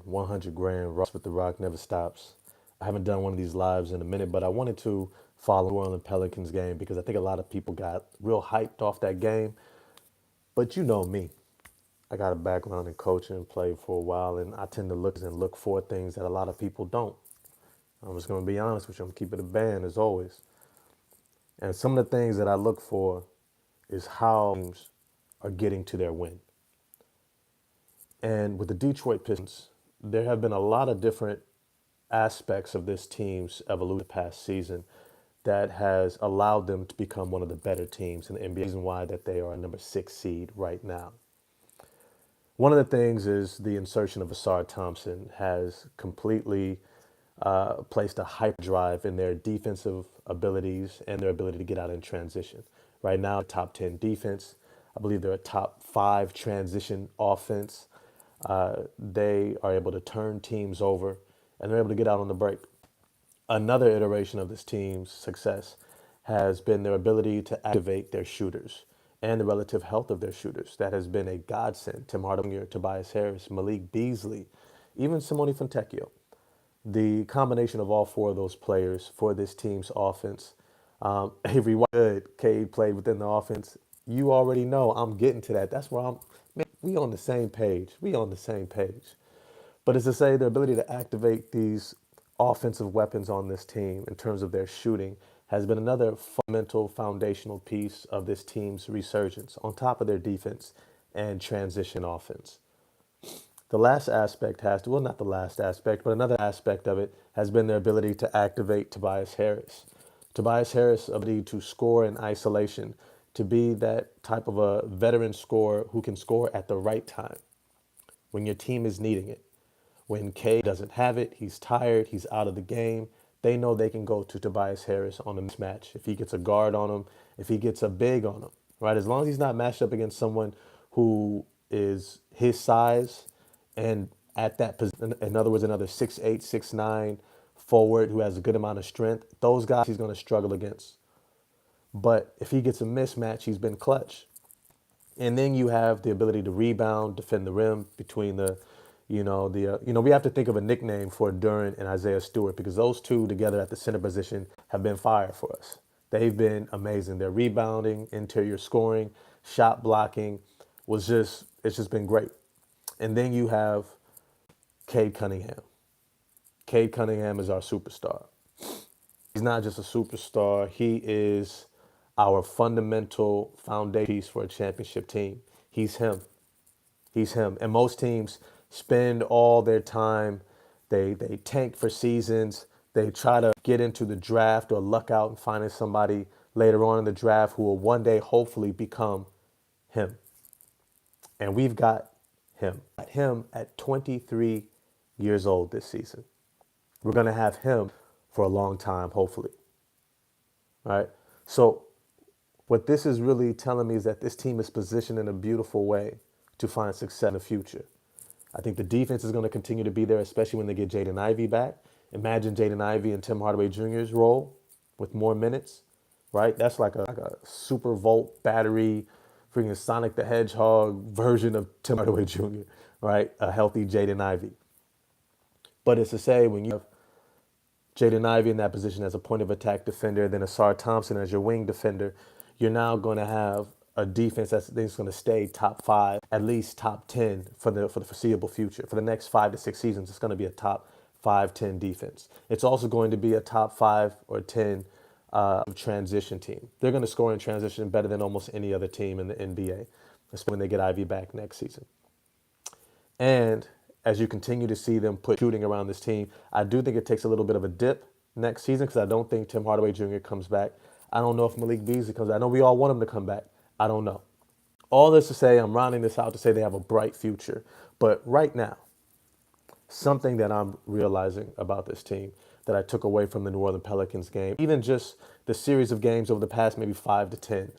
100 grand. Ross with the Rock never stops. I haven't done one of these lives in a minute, but I wanted to follow New Orleans Pelicans game because I think a lot of people got real hyped off that game. But you know me. I got a background in coaching and played for a while, and I tend to look for things that a lot of people don't. I'm just going to be honest with you. I'm keeping it a band as always. And some of the things that I look for is how teams are getting to their win. And with the Detroit Pistons, there have been a lot of different aspects of this team's evolution past season that has allowed them to become one of the better teams in the NBA. Reason why that they are a number 6 seed right now. One of the things is the insertion of Asar Thompson has completely placed a hyperdrive in their defensive abilities and their ability to get out in transition. Right now, top 10 defense. I believe they're a top 5 transition offense. They are able to turn teams over and they're able to get out on the break. Another iteration of this team's success has been their ability to activate their shooters and the relative health of their shooters. That has been a godsend. Tim Hardaway Jr., Tobias Harris, Malik Beasley, even Simone Fontecchio. The combination of all 4 of those players for this team's offense. Avery White, good. Cade played within the offense. You already know I'm getting to that. That's where man, we on the same page. We on the same page. But it's to say the ability to activate these offensive weapons on this team in terms of their shooting has been another fundamental foundational piece of this team's resurgence on top of their defense and transition offense. The last aspect has to, well, not the last aspect, but another aspect of it has been their ability to activate Tobias Harris. Tobias Harris' ability to score in isolation, to be that type of a veteran scorer who can score at the right time when your team is needing it. When Cade doesn't have it, he's tired, he's out of the game, they know they can go to Tobias Harris on a mismatch. If he gets a guard on him, if he gets a big on him, right? As long as he's not matched up against someone who is his size and at that position, in other words, another 6'8", 6'9" forward who has a good amount of strength, those guys he's going to struggle against. But if he gets a mismatch, he's been clutch. And then you have the ability to rebound, defend the rim between we have to think of a nickname for Duran and Isaiah Stewart because those two together at the center position have been fire for us. They've been amazing. Their rebounding, interior scoring, shot blocking it's just been great. And then you have Cade Cunningham. Cade Cunningham is our superstar. He's not just a superstar, he is our fundamental foundation piece for a championship team. He's him. He's him. And most teams spend all their time, they tank for seasons, they try to get into the draft or luck out and finding somebody later on in the draft who will one day hopefully become him. And we've got him. Him at 23 years old this season. We're going to have him for a long time, hopefully. All right. So what this is really telling me is that this team is positioned in a beautiful way to find success in the future. I think the defense is going to continue to be there, especially when they get Jaden Ivey back. Imagine Jaden Ivey and Tim Hardaway Jr.'s role with more minutes, right? That's like a super volt battery, freaking Sonic the Hedgehog version of Tim Hardaway Jr., right? A healthy Jaden Ivey. But it's to say when you have Jaden Ivey in that position as a point of attack defender, then Asar Thompson as your wing defender, you're now going to have a defense that's going to stay top 5, at least top 10 for the foreseeable future. For the next 5 to 6 seasons, it's going to be a top 5, 10 defense. It's also going to be a top 5 or 10 transition team. They're going to score in transition better than almost any other team in the NBA, especially when they get Ivy back next season. And as you continue to see them put shooting around this team, I do think it takes a little bit of a dip next season because I don't think Tim Hardaway Jr. comes back. I don't know if Malik Beasley comes back. I know we all want him to come back. I don't know. All this to say, I'm rounding this out to say they have a bright future. But right now, something that I'm realizing about this team that I took away from the New Orleans Pelicans game, even just the series of games over the past maybe 5 to 10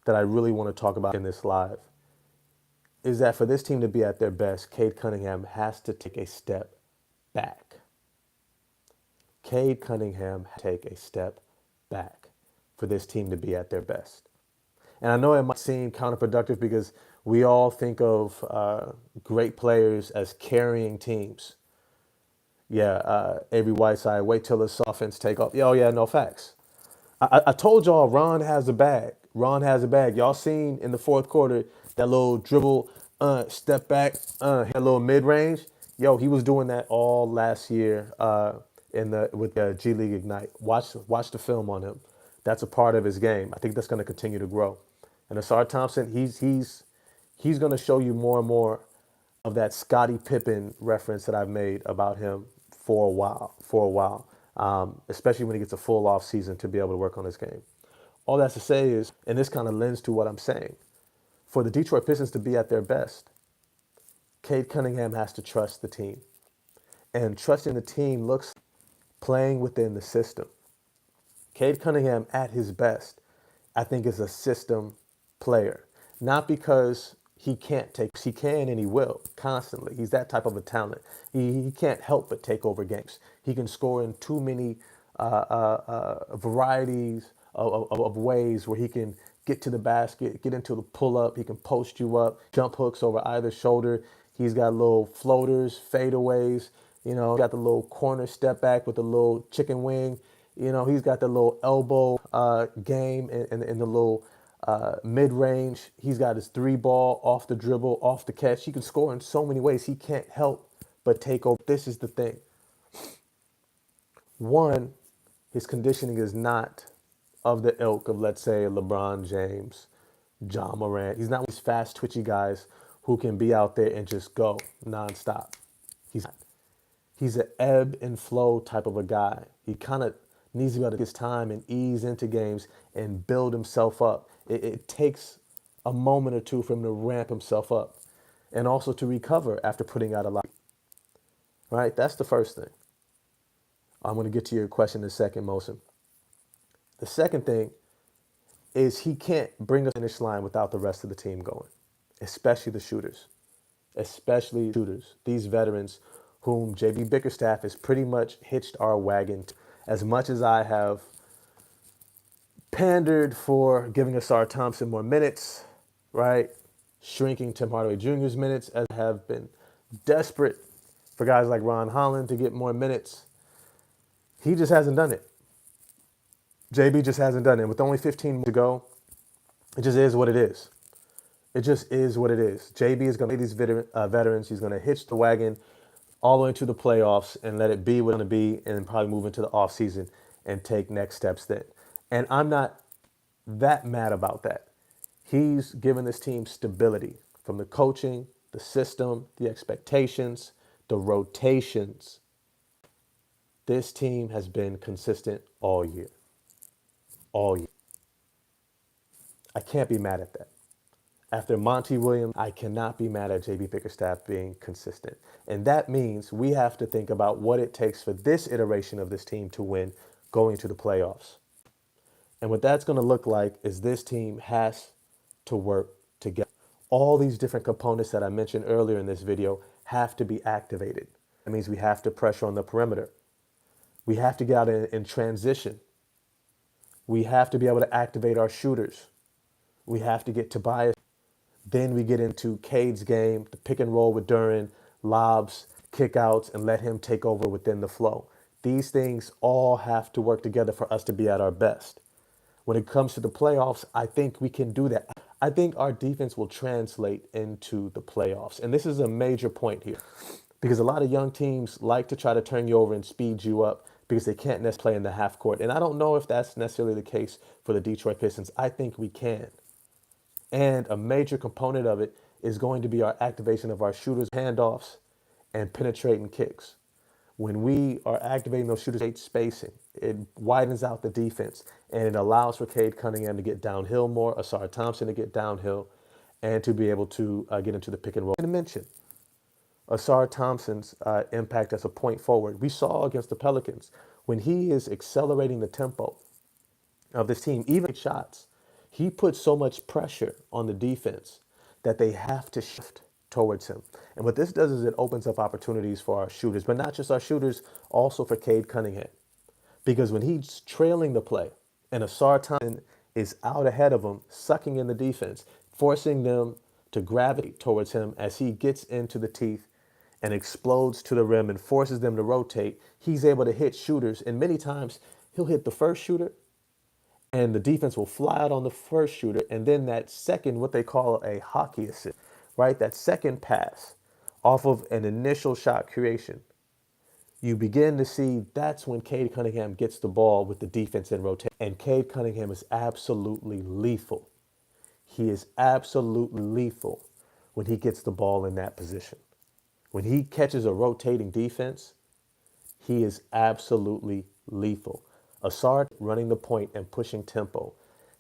that I really want to talk about in this live, is that for this team to be at their best, Cade Cunningham has to take a step back. Cade Cunningham has to take a step back for this team to be at their best. And I know it might seem counterproductive because We all think of great players as carrying teams. Yeah, Avery Whiteside, wait till this offense take off. Yeah, oh yeah, no facts. I told y'all Ron has a bag. Ron has a bag. Y'all seen in the fourth quarter that little dribble, step back, hit a little mid range. Yo, he was doing that all last year in the with the G League Ignite. Watch the film on him. That's a part of his game. I think that's going to continue to grow. And Asar Thompson, he's going to show you more and more of that Scottie Pippen reference that I've made about him for a while, especially when he gets a full off season to be able to work on his game. All that's to say is, and this kind of lends to what I'm saying, for the Detroit Pistons to be at their best, Cade Cunningham has to trust the team. And trusting the team looks playing within the system. Cade Cunningham at his best, I think, is a system player. Not because he can and he will constantly. He's that type of a talent. He can't help but take over games. He can score in too many varieties of ways where he can get to the basket, get into the pull up. He can post you up, jump hooks over either shoulder. He's got little floaters, fadeaways. Got the little corner step back with the little chicken wing. He's got the little elbow game and the little mid range. He's got his three ball off the dribble, off the catch. He can score in so many ways. He can't help but take over. This is the thing. One, his conditioning is not of the ilk of, let's say, LeBron James, John Morant. He's not one of these fast, twitchy guys who can be out there and just go nonstop. He's not. He's an ebb and flow type of a guy. He kind of needs to be able to take his time and ease into games and build himself up. It takes a moment or two for him to ramp himself up and also to recover after putting out a lot. Right? That's the first thing. I'm going to get to your question in a second, Mosin. The second thing is he can't bring us to the finish line without the rest of the team going, especially the shooters. Especially shooters. These veterans whom JB Bickerstaff has pretty much hitched our wagon to. As much as I have pandered for giving Asar Thompson more minutes, right? Shrinking Tim Hardaway Jr.'s minutes, as I have been desperate for guys like Ron Holland to get more minutes. He just hasn't done it. JB just hasn't done it. With only 15 to go, it just is what it is. It just is what it is. JB is going to lead these veterans. He's going to hitch the wagon all the way into the playoffs and let it be what it's going to be, and probably move into the offseason and take next steps then. And I'm not that mad about that. He's given this team stability from the coaching, the system, the expectations, the rotations. This team has been consistent all year. All year. I can't be mad at that. After Monty Williams, I cannot be mad at JB Bickerstaff being consistent. And that means we have to think about what it takes for this iteration of this team to win going to the playoffs. And what that's going to look like is this team has to work together. All these different components that I mentioned earlier in this video have to be activated. That means we have to pressure on the perimeter. We have to get out in transition. We have to be able to activate our shooters. We have to get Tobias. Then we get into Cade's game, the pick and roll with Duren, lobs, kickouts, and let him take over within the flow. These things all have to work together for us to be at our best. When it comes to the playoffs, I think we can do that. I think our defense will translate into the playoffs. And this is a major point here because a lot of young teams like to try to turn you over and speed you up because they can't necessarily play in the half court. And I don't know if that's necessarily the case for the Detroit Pistons. I think we can. And a major component of it is going to be our activation of our shooters' handoffs and penetrating kicks. When we are activating those shooters' spacing, it widens out the defense and it allows for Cade Cunningham to get downhill more, Asar Thompson to get downhill, and to be able to get into the pick and roll. And to mention Asar Thompson's impact as a point forward. We saw against the Pelicans when he is accelerating the tempo of this team, even shots. He puts so much pressure on the defense that they have to shift towards him. And what this does is it opens up opportunities for our shooters, but not just our shooters, also for Cade Cunningham. Because when he's trailing the play and Asar Thompson is out ahead of him, sucking in the defense, forcing them to gravitate towards him as he gets into the teeth and explodes to the rim and forces them to rotate. He's able to hit shooters, and many times he'll hit the first shooter and the defense will fly out on the first shooter, and then that second, what they call a hockey assist, right? That second pass off of an initial shot creation, you begin to see that's when Cade Cunningham gets the ball with the defense in rotation. And Cade Cunningham is absolutely lethal. He is absolutely lethal when he gets the ball in that position. When he catches a rotating defense, he is absolutely lethal. Asard running the point and pushing tempo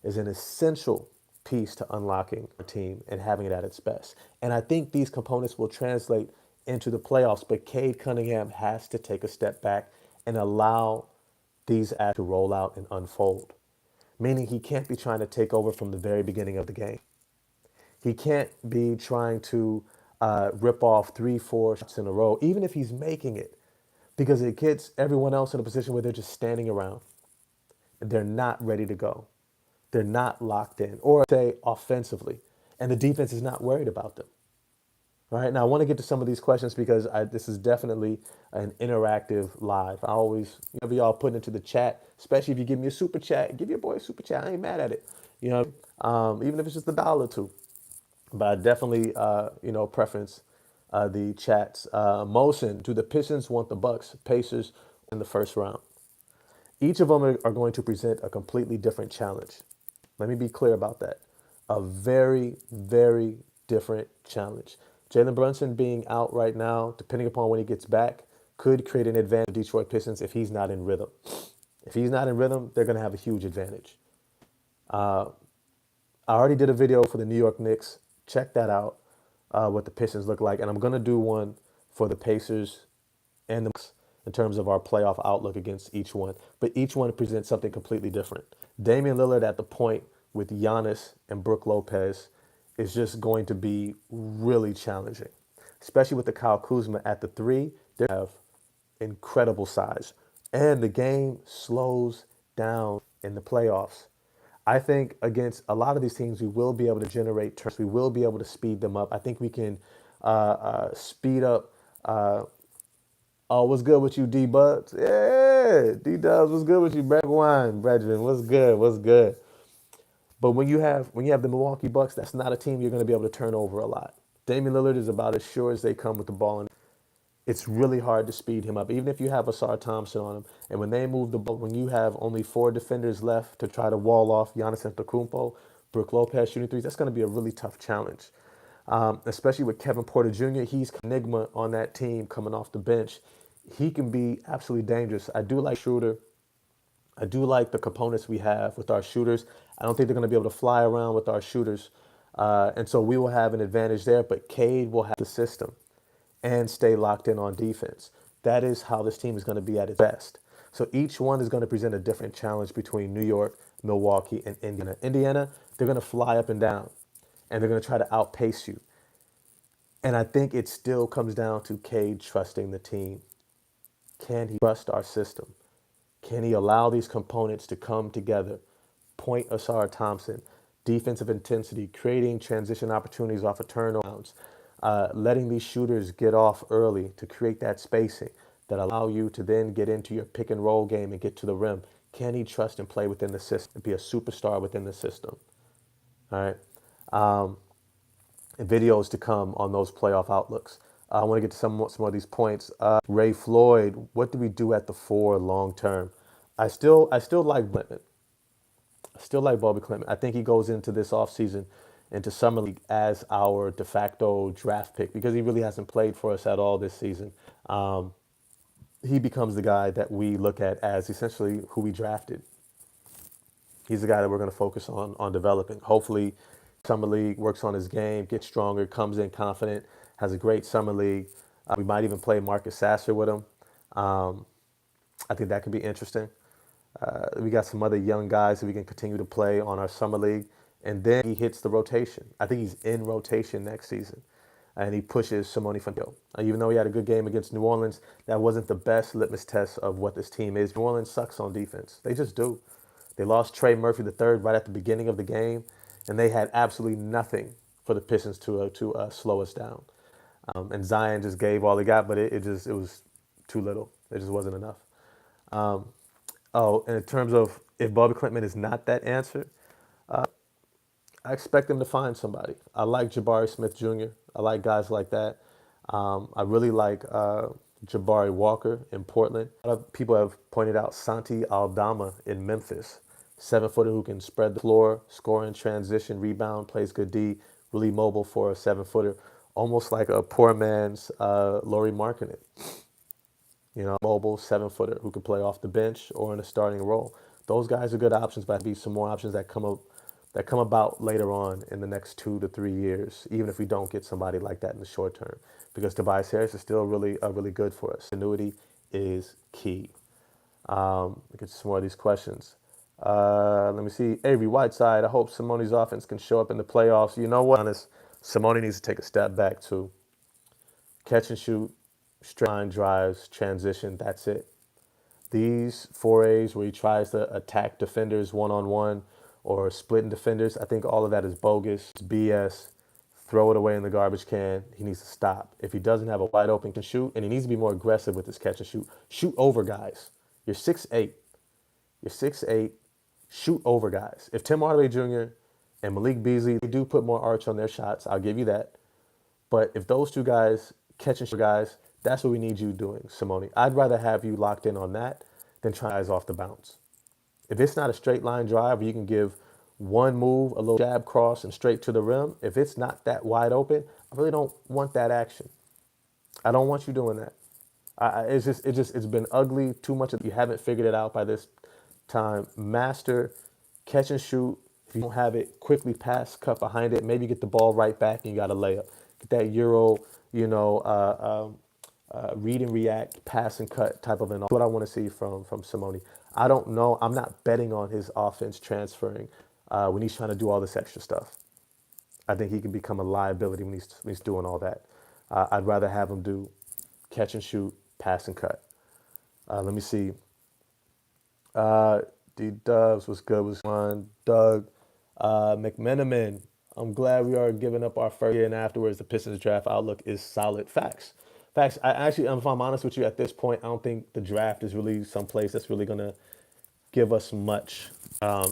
is an essential piece to unlocking a team and having it at its best. And I think these components will translate into the playoffs, but Cade Cunningham has to take a step back and allow these acts to roll out and unfold. Meaning he can't be trying to take over from the very beginning of the game. He can't be trying to rip off 3, 4 shots in a row, even if he's making it, because it gets everyone else in a position where they're just standing around and they're not ready to go. They're not locked in, or say offensively, and the defense is not worried about them. All right, now I want to get to some of these questions because this is definitely an interactive live. I always, whenever y'all put into the chat, especially if you give me a super chat, give your boy a super chat. I ain't mad at it, even if it's just $1 or two. But I definitely, preference the chats. Motion, do the Pistons want the Bucks, Pacers in the first round? Each of them are going to present a completely different challenge. Let me be clear about that. A very, very different challenge. Jalen Brunson being out right now, depending upon when he gets back, could create an advantage for Detroit Pistons if he's not in rhythm. If he's not in rhythm, they're going to have a huge advantage. I already did a video for the New York Knicks. Check that out, what the Pistons look like. And I'm going to do one for the Pacers and the Bucks in terms of our playoff outlook against each one. But each one presents something completely different. Damian Lillard at the point with Giannis and Brook Lopez is just going to be really challenging, especially with the Kyle Kuzma at the 3. They have incredible size. And the game slows down in the playoffs. I think against a lot of these teams, we will be able to generate turns. We will be able to speed them up. I think we can speed up. Oh, what's good with you, D-Bucks? Yeah, D-Dubs, what's good with you, Brad Wine, Brethren? What's good? What's good? But when you have the Milwaukee Bucks, that's not a team you're going to be able to turn over a lot. Damian Lillard is about as sure as they come with the ball, and it's really hard to speed him up, even if you have Asar Thompson on him. And when they move the ball, when you have only 4 defenders left to try to wall off Giannis Antetokounmpo, Brook Lopez shooting threes, that's going to be a really tough challenge. Especially with Kevin Porter Jr., he's an enigma on that team coming off the bench. He can be absolutely dangerous. I do like shooter. I do like the components we have with our shooters. I don't think they're going to be able to fly around with our shooters. And so we will have an advantage there, but Cade will have the system and stay locked in on defense. That is how this team is going to be at its best. So each one is going to present a different challenge between New York, Milwaukee, and Indiana. Indiana, they're going to fly up and down, and they're going to try to outpace you. And I think it still comes down to Cade trusting the team. Can he trust our system? Can he allow these components to come together? Point Asar Thompson, defensive intensity, creating transition opportunities off of turnovers, letting these shooters get off early to create that spacing that allow you to then get into your pick and roll game and get to the rim. Can he trust and play within the system and be a superstar within the system? All right. Videos to come on those playoff outlooks. I want to get to some of these points. Ray Floyd, what do we do at the 4 long term? I still like Clement. I still like Bobby Clement. I think he goes into this offseason, into Summer League as our de facto draft pick because he really hasn't played for us at all this season. He becomes the guy that we look at as essentially who we drafted. He's the guy that we're going to focus on developing. Hopefully, Summer League works on his game, gets stronger, comes in confident, has a great Summer League. We might even play Marcus Sasser with him. I think that could be interesting. We got some other young guys that we can continue to play on our Summer League. And then he hits the rotation. I think he's in rotation next season. And he pushes Simone Fontecchio. Even though he had a good game against New Orleans, that wasn't the best litmus test of what this team is. New Orleans sucks on defense. They just do. They lost Trey Murphy III right at the beginning of the game, and they had absolutely nothing for the Pistons to slow us down. And Zion just gave all he got, but it was too little. It just wasn't enough. Oh, and in terms of if Bobby Clinton is not that answer, I expect them to find somebody. I like Jabari Smith Jr. I like guys like that. I really like Jabari Walker in Portland. A lot of people have pointed out Santi Aldama in Memphis. 7-footer who can spread the floor, score in transition, rebound, plays good D, really mobile for a 7-footer. Almost like a poor man's Lauri Markkanen. Mobile 7-footer who can play off the bench or in a starting role. Those guys are good options, but there'll be some more options that come about later on in the next 2 to 3 years, even if we don't get somebody like that in the short term, because Tobias Harris is still really good for us. Continuity is key. Look at some more of these questions. Let me see. Avery Whiteside, I hope Simone's offense can show up in the playoffs. You know what? Honest, Simone needs to take a step back too. Catch and shoot, straight line drives, transition, that's it. These forays where he tries to attack defenders one-on-one or splitting defenders, I think all of that is bogus. It's BS. Throw it away in the garbage can. He needs to stop. If he doesn't have a wide open can shoot, and he needs to be more aggressive with his catch and shoot. Shoot over guys. You're 6'8". You're 6'8". Shoot over guys. If Tim Hardaway Jr. and Malik Beasley, they do put more arch on their shots, I'll give you that. But if those two guys catch and shoot guys, that's what we need you doing, Simone. I'd rather have you locked in on that than try guys off the bounce. If it's not a straight line drive where you can give one move, a little jab cross, and straight to the rim, if it's not that wide open, I really don't want that action. I don't want you doing that. It's been ugly too much. You haven't figured it out by this time. Master catch and shoot. If you don't have it, quickly pass, cut behind it. Maybe get the ball right back and you got a layup. Get that Euro, read and react, pass and cut type of an. That's what I want to see from Simone. I don't know. I'm not betting on his offense transferring when he's trying to do all this extra stuff. I think he can become a liability when he's doing all that. I'd rather have him do catch and shoot, pass and cut. Let me see. D Dubs was good. Was fun. Doug McMenamin. I'm glad we are giving up our first year, and afterwards the Pistons draft outlook is solid. Facts. Facts. I actually, if I'm honest with you, at this point, I don't think the draft is really someplace that's really gonna give us much,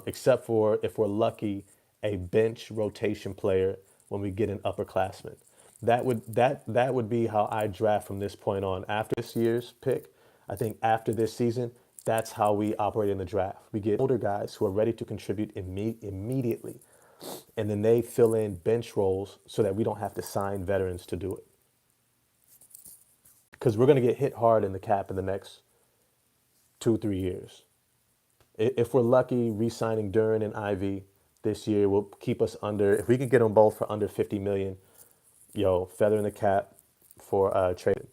except for if we're lucky, a bench rotation player when we get an upperclassman. That would be how I draft from this point on. After this year's pick, I think after this season, that's how we operate in the draft. We get older guys who are ready to contribute immediately, and then they fill in bench roles so that we don't have to sign veterans to do it. Because we're going to get hit hard in the cap in the next 2 3 years. If we're lucky, re-signing Duran and Ivy this year will keep us under. If we can get them both for under 50 million, feather in the cap for trading.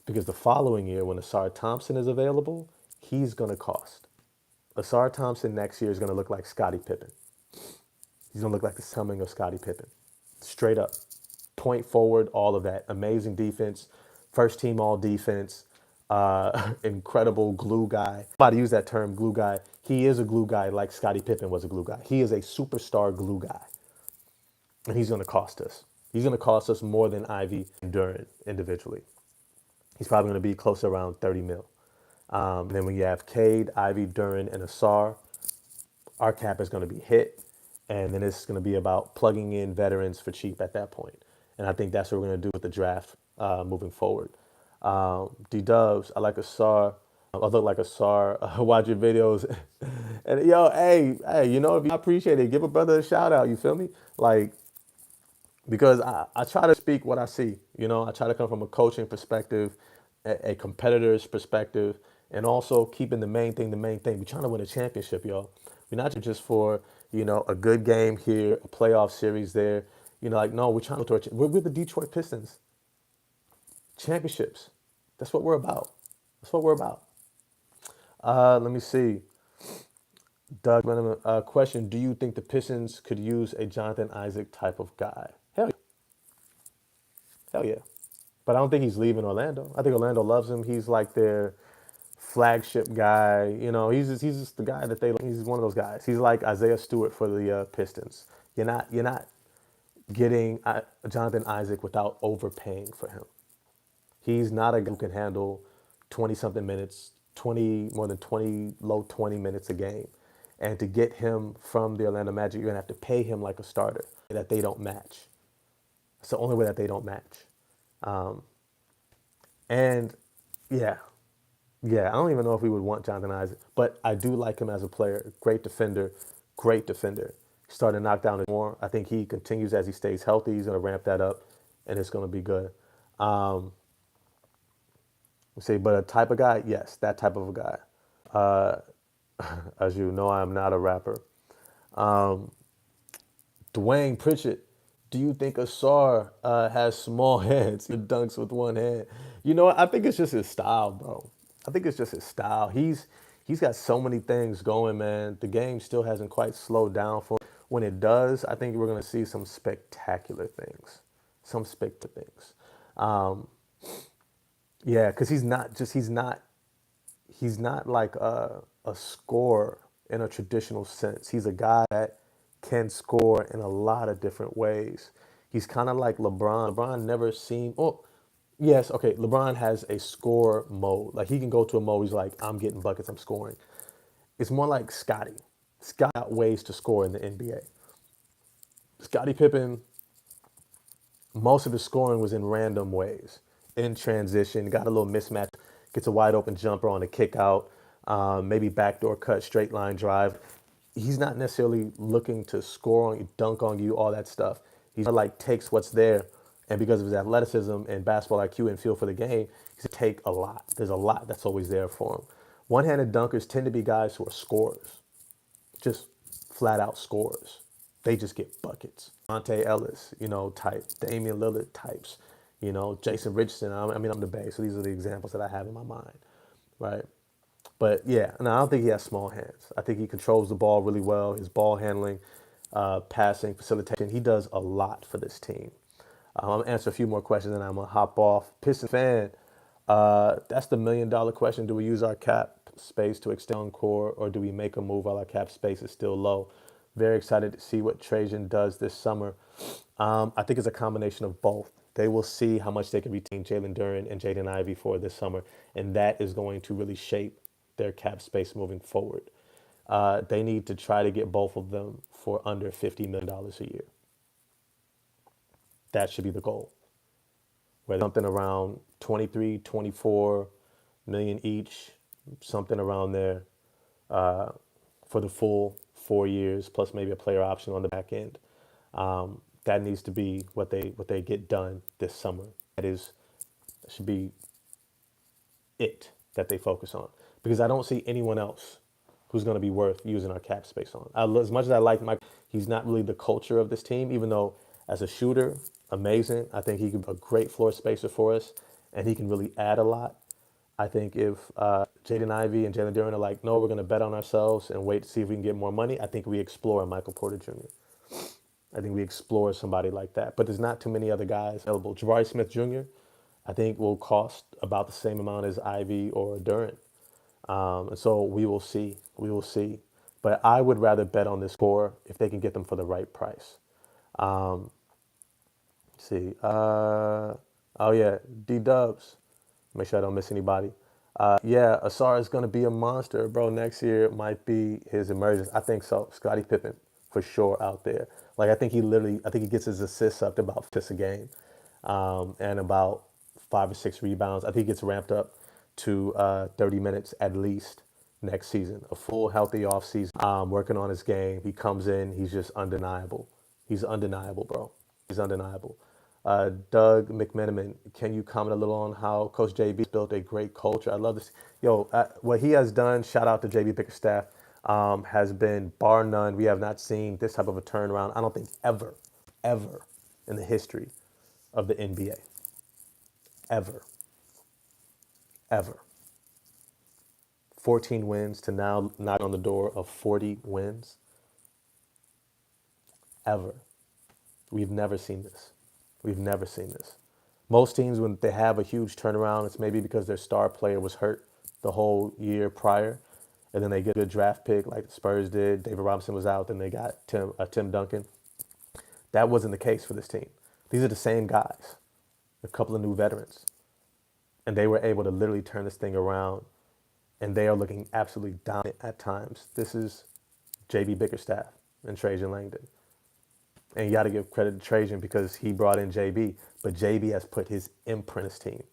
Because the following year, when Asar Thompson is available, he's going to cost. Asar Thompson next year is going to look like Scottie Pippen. He's going to look like the coming of Scottie Pippen. Straight up. Point forward, all of that. Amazing defense. First team all defense. Incredible glue guy. I'm about to use that term, glue guy. He is a glue guy like Scottie Pippen was a glue guy. He is a superstar glue guy. And he's going to cost us. He's going to cost us more than Ivy and Duran individually. He's probably going to be close to around 30 mil. And then when you have Cade, Ivy, Duran, and Asar, our cap is going to be hit. And then it's going to be about plugging in veterans for cheap at that point. And I think that's what we're going to do with the draft moving forward. D-Dubs, I like Asar. I look like Asar. Watch your videos. And hey, if you appreciate it, give a brother a shout out. You feel me? Because I try to speak what I see. I try to come from a coaching perspective, a competitor's perspective, and also keeping the main thing the main thing. We're trying to win a championship, y'all. We're not just for, a good game here, a playoff series there. No, we're trying to we're the Detroit Pistons. Championships. That's what we're about. That's what we're about. Let me see. Doug, question. Do you think the Pistons could use a Jonathan Isaac type of guy? Hell yeah. Hell yeah. But I don't think he's leaving Orlando. I think Orlando loves him. He's like their flagship guy. He's just the guy that he's one of those guys. He's like Isaiah Stewart for the Pistons. You're not getting Jonathan Isaac without overpaying for him. He's not a guy who can handle 20 something minutes, 20 more than 20 low 20 minutes a game. And to get him from the Orlando Magic, you're going to have to pay him like a starter that they don't match. It's the only way that they don't match. And yeah, yeah, I don't even know if we would want Jonathan Isaac, but I do like him as a player. Great defender, great defender. Starting to knock down his more. I think he continues as he stays healthy. He's going to ramp that up, and it's going to be good. Um, let's see, but a type of guy, yes, that type of a guy. As you know, I am not a rapper. Dwayne Pritchett, do you think Asar has small hands? He dunks with one hand. You know what? I think it's just his style, bro. I think it's just his style. He's got so many things going, man. The game still hasn't quite slowed down for him. When it does, I think we're gonna see some spectacular things. Some spectacular things. Yeah, because he's not like a scorer in a traditional sense. He's a guy that can score in a lot of different ways. He's kind of like LeBron. LeBron never seemed. Oh, yes, okay. LeBron has a score mode. Like he can go to a mode. He's like, I'm getting buckets. I'm scoring. It's more like Scotty. Scott got ways to score in the NBA. Scottie Pippen, most of the scoring was in random ways, in transition, got a little mismatch, gets a wide open jumper on a kick out, maybe backdoor cut, straight line drive. He's not necessarily looking to score on you, dunk on you, all that stuff. He's like takes what's there, and because of his athleticism and basketball IQ and feel for the game, he's take a lot. There's a lot that's always there for him. One-handed dunkers tend to be guys who are scorers, just flat out scorers. They just get buckets. Monte Ellis, type. Damian Lillard types. Jason Richardson. I'm the Bay, so these are the examples that I have in my mind, right? But yeah, and I don't think he has small hands. I think he controls the ball really well. His ball handling, passing, facilitation. He does a lot for this team. I'm gonna answer a few more questions, and I'm gonna hop off. Piston fan, that's the $1 million question. Do we use our cap space to extend core, or do we make a move while our cap space is still low? Very excited to see what Trajan does this summer. I think it's a combination of both. They will see how much they can retain Jalen Duren and Jaden Ivey for this summer, and that is going to really shape their cap space moving forward. They need to try to get both of them for under $50 million a year. That should be the goal. Whether something around 23, 24 million each, something around there for the full 4 years, plus maybe a player option on the back end. That needs to be what they get done this summer. That should be it that they focus on, because I don't see anyone else who's going to be worth using our cap space on. As much as I like Mike, he's not really the culture of this team, even though as a shooter, amazing. I think he could be a great floor spacer for us, and he can really add a lot. I think if Jaden Ivey and Jalen Duren are like, no, we're going to bet on ourselves and wait to see if we can get more money, I think we explore Michael Porter Jr. I think we explore somebody like that. But there's not too many other guys available. Jabari Smith Jr., I think, will cost about the same amount as Ivy or Duren. And so we will see. We will see. But I would rather bet on this core if they can get them for the right price. Let's see. Oh, yeah. D Dubs. Make sure I don't miss anybody. Yeah, Asar is going to be a monster, bro. Next year might be his emergence. I think so. Scottie Pippen, for sure, out there. Like, I think he gets his assists up to about 5 a game, and about 5 or 6 rebounds. I think he gets ramped up to 30 minutes at least next season. A full, healthy offseason, working on his game. He comes in, he's just undeniable. He's undeniable, bro. He's undeniable. Doug McMenamin, can you comment a little on how Coach JB built a great culture? I love this. Yo, what he has done, shout out to JB Bickerstaff, has been bar none. We have not seen this type of a turnaround, I don't think ever, ever in the history of the NBA. Ever, ever. 14 wins to now knock on the door of 40 wins. Ever. We've never seen this. We've never seen this. Most teams, when they have a huge turnaround, it's maybe because their star player was hurt the whole year prior, and then they get a draft pick like the Spurs did. David Robinson was out, then they got Tim Duncan. That wasn't the case for this team. These are the same guys, a couple of new veterans, and they were able to literally turn this thing around, and they are looking absolutely dominant at times. This is JB Bickerstaff and Trajan Langdon. And you got to give credit to Trajan because he brought in JB, but JB has put his imprint on his team.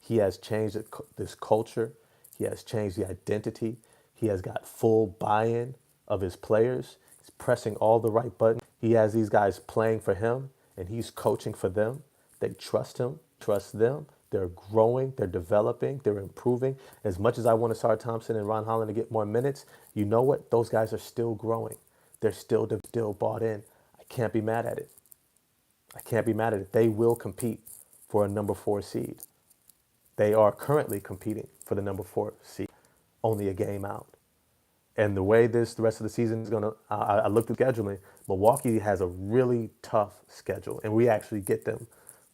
He has changed this culture. He has changed the identity. He has got full buy-in of his players. He's pressing all the right buttons. He has these guys playing for him, and he's coaching for them. They trust him, trust them. They're growing, they're developing, they're improving. As much as I want Asar Thompson and Ron Holland to get more minutes, you know what? Those guys are still growing. They're still bought in. I can't be mad at it. I can't be mad at it. They will compete for a number 4 seed. They are currently competing for the number 4 seed, only a game out. And the way the rest of the season is going to, I looked at scheduling. Milwaukee has a really tough schedule, and we actually get them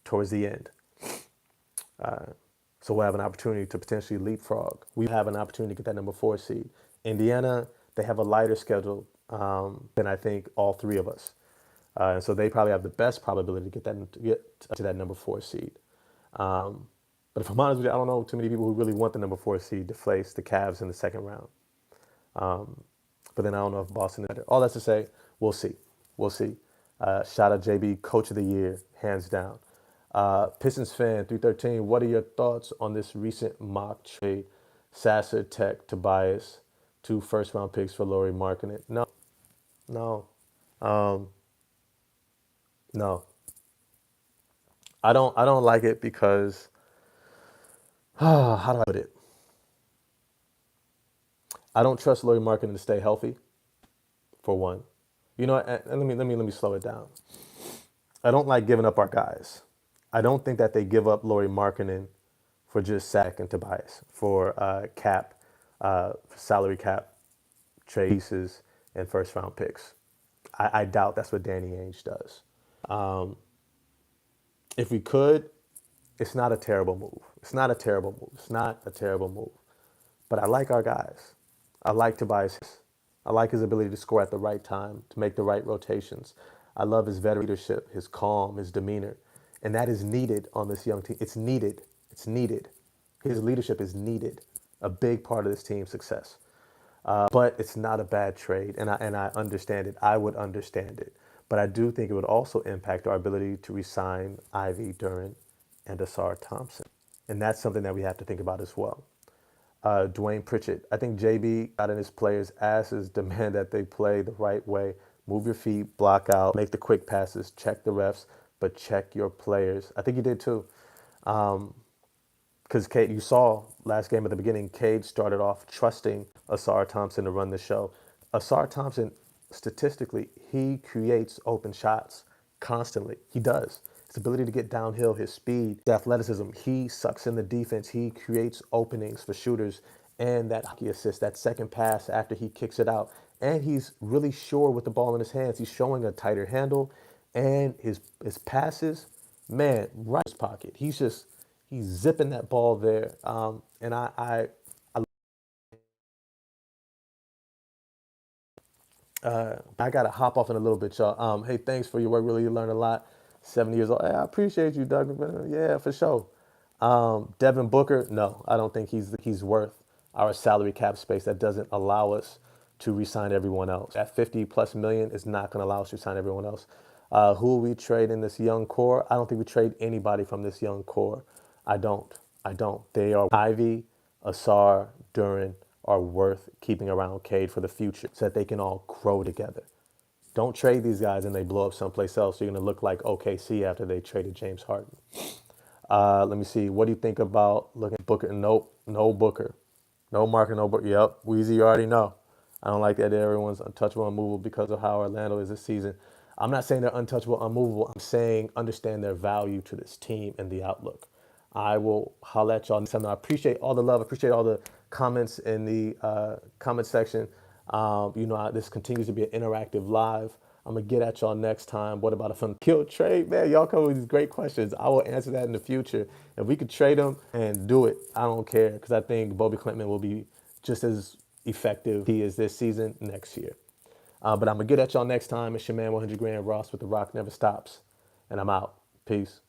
towards the end. So we'll have an opportunity to potentially leapfrog. We have an opportunity to get that number 4 seed. Indiana, they have a lighter schedule than I think all three of us. And so they probably have the best probability to get to that number 4 seed. But if I'm honest with you, I don't know too many people who really want the number 4 seed to face the Cavs in the second round. But then I don't know if Boston. All that's to say, we'll see. We'll see. Shout out JB, Coach of the Year, hands down. Pistons fan 313. What are your thoughts on this recent mock trade? Sasser, Tech, Tobias, 2 first-round picks for Lauri Markkanen. No. No. I don't like it because how do I put it? I don't trust Lauri Markkanen to stay healthy, for one. You know, and let me slow it down. I don't like giving up our guys. I don't think that they give up Lauri Markkanen for just Sack and Tobias, for salary cap, trade pieces, and first round picks. I doubt that's what Danny Ainge does. If we could, it's not a terrible move. It's not a terrible move. It's not a terrible move. But I like our guys. I like Tobias. I like his ability to score at the right time, to make the right rotations. I love his veteran leadership, his calm, his demeanor. And that is needed on this young team. It's needed. It's needed. His leadership is needed. A big part of this team's success. But it's not a bad trade, and I understand it. I would understand it. But I do think it would also impact our ability to re-sign Ivy, Duran, and Asar Thompson. And that's something that we have to think about as well. Dwayne Pritchett. I think JB got in his players' asses, demand that they play the right way. Move your feet, block out, make the quick passes, check the refs, but check your players. I think he did too. Because Cade, you saw last game at the beginning, Cade started off trusting Asar Thompson to run the show. Asar Thompson, statistically, he creates open shots constantly. He does. His ability to get downhill, his speed, his athleticism, he sucks in the defense. He creates openings for shooters, and that hockey assist, that second pass after he kicks it out. And he's really sure with the ball in his hands. He's showing a tighter handle, and his passes, man, right in his pocket. He's zipping that ball there. And I got to hop off in a little bit, y'all. Hey, thanks for your work. Really, you learned a lot. 70 years old. Hey, I appreciate you, Doug. Yeah, for sure. Devin Booker, no, I don't think he's worth our salary cap space. That doesn't allow us to re-sign everyone else. At 50 plus million is not going to allow us to sign everyone else. Who will we trade in this young core? I don't think we trade anybody from this young core. I don't. They are Ivy, Asar, Duran are worth keeping around Cade for the future so that they can all grow together. Don't trade these guys and they blow up someplace else. You're going to look like OKC after they traded James Harden. Let me see. What do you think about looking at Booker? Nope. No Booker. No Marker, no Booker. Yep. Weezy, you already know. I don't like that everyone's untouchable, unmovable because of how Orlando is this season. I'm not saying they're untouchable, unmovable. I'm saying understand their value to this team and the outlook. I will holler at y'all next time. I appreciate all the love. I appreciate all the comments in the comment section. This continues to be an interactive live. I'm going to get at y'all next time. What about a fun kill trade? Man, y'all come with these great questions. I will answer that in the future. If we could trade them and do it, I don't care because I think Bobby Clinton will be just as effective he is this season next year. But I'm going to get at y'all next time. It's your man 100 Grand Ross with The Rock Never Stops. And I'm out. Peace.